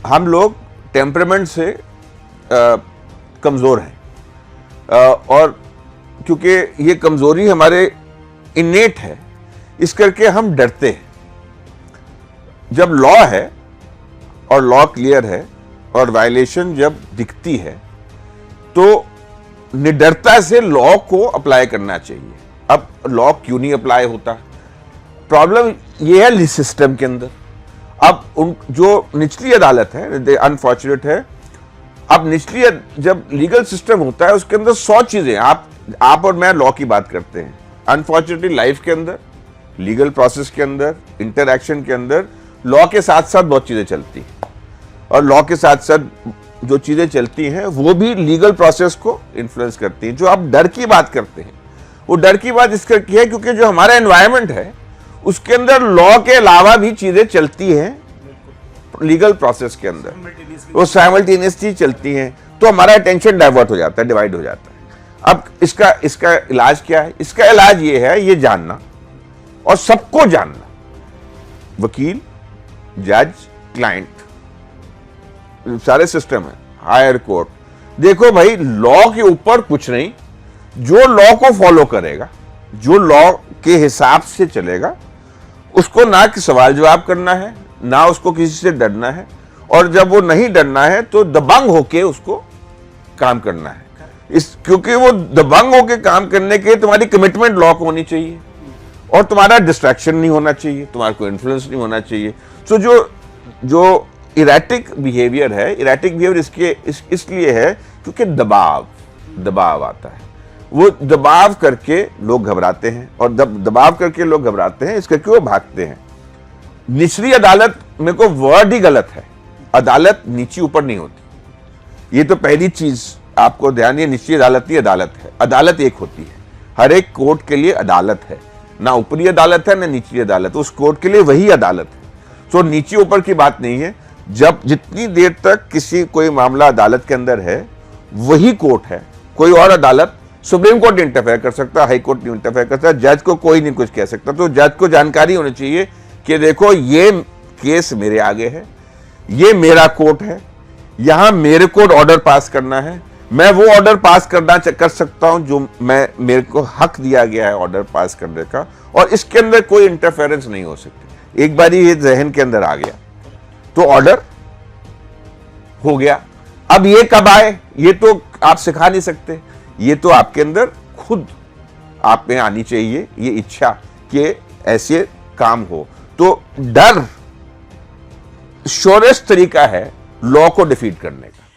हम लोग टेम्परामेंट से कमज़ोर हैं और क्योंकि ये कमज़ोरी हमारे इनेट है, इस करके हम डरते हैं। जब लॉ है और लॉ क्लियर है और वायलेशन जब दिखती है तो निडरता से लॉ को अप्लाई करना चाहिए। अब लॉ क्यों नहीं अप्लाई होता? प्रॉब्लम ये है सिस्टम के अंदर। अब उन जो निचली अदालत है, अनफॉर्चुनेट है, अब निचली जब लीगल सिस्टम होता है उसके अंदर 100 चीजें, आप और मैं लॉ की बात करते हैं। अनफॉर्चुनेटली लाइफ के अंदर, लीगल प्रोसेस के अंदर, इंटरैक्शन के अंदर लॉ के साथ साथ बहुत चीजें चलती हैं और लॉ के साथ साथ जो चीजें चलती हैं वो भी लीगल प्रोसेस को इन्फ्लुएंस करती हैं। जो आप डर की बात करते हैं, वो डर की बात इस करके है क्योंकि जो हमारा एनवायरनमेंट है उसके अंदर लॉ के अलावा भी चीजें चलती हैं लीगल प्रोसेस के अंदर, वो साइमल्टेनियसली चलती हैं, तो हमारा अटेंशन डाइवर्ट हो जाता है, डिवाइड हो जाता है। अब इसका इलाज क्या है? इसका इलाज ये है, ये जानना और सबको जानना, वकील, जज, क्लाइंट, सारे सिस्टम है, हायर कोर्ट। देखो भाई, लॉ के ऊपर कुछ नहीं, जो लॉ को फॉलो करेगा, जो लॉ के हिसाब से चलेगा, उसको ना कि सवाल जवाब करना है, ना उसको किसी से डरना है, और जब वो नहीं डरना है तो दबंग होके उसको काम करना है। क्योंकि वो दबंग होके काम करने के तुम्हारी कमिटमेंट लॉ को होनी चाहिए और तुम्हारा डिस्ट्रैक्शन नहीं होना चाहिए, तुम्हारा कोई इन्फ्लुएंस नहीं होना चाहिए। सो जो इरेटिक बिहेवियर है, इरेटिक बिहेवियर इसलिए है क्योंकि दबाव आता है। वो दबाव करके लोग घबराते हैं और दबाव करके लोग घबराते हैं, इस करके वो भागते हैं। निचली अदालत, मेरे को वर्ड ही गलत है, अदालत नीचे ऊपर नहीं होती। ये तो पहली चीज आपको ध्यान, ये निचली अदालत ही अदालत है, अदालत एक होती है। हर एक कोर्ट के लिए अदालत है, ना ऊपरी अदालत है ना निचली अदालत, उस कोर्ट के लिए वही अदालत है। तो नीचे ऊपर की बात नहीं है। जब जितनी देर तक कोई मामला अदालत के अंदर है वही कोर्ट है। कोई और अदालत, सुप्रीम कोर्ट नहीं इंटरफेयर कर सकता, हाई कोर्ट नहीं इंटरफेयर कर सकता, जज को कोई नहीं कुछ कह सकता। तो जज को जानकारी होनी चाहिए कि देखो ये केस मेरे आगे है, ये मेरा कोर्ट है, यहां मेरे को ऑर्डर पास करना है, मैं वो ऑर्डर पास कर सकता हूं जो मेरे को हक दिया गया है ऑर्डर पास करने का, और इसके अंदर कोई इंटरफेरेंस नहीं हो सकती। एक बार ये जहन के अंदर आ गया तो ऑर्डर हो गया। अब ये कब आए ये तो आप सिखा नहीं सकते, ये तो आपके अंदर खुद आप में आनी चाहिए ये इच्छा कि ऐसे काम हो। तो डर श्योरेस्ट तरीका है लॉ को डिफीट करने का।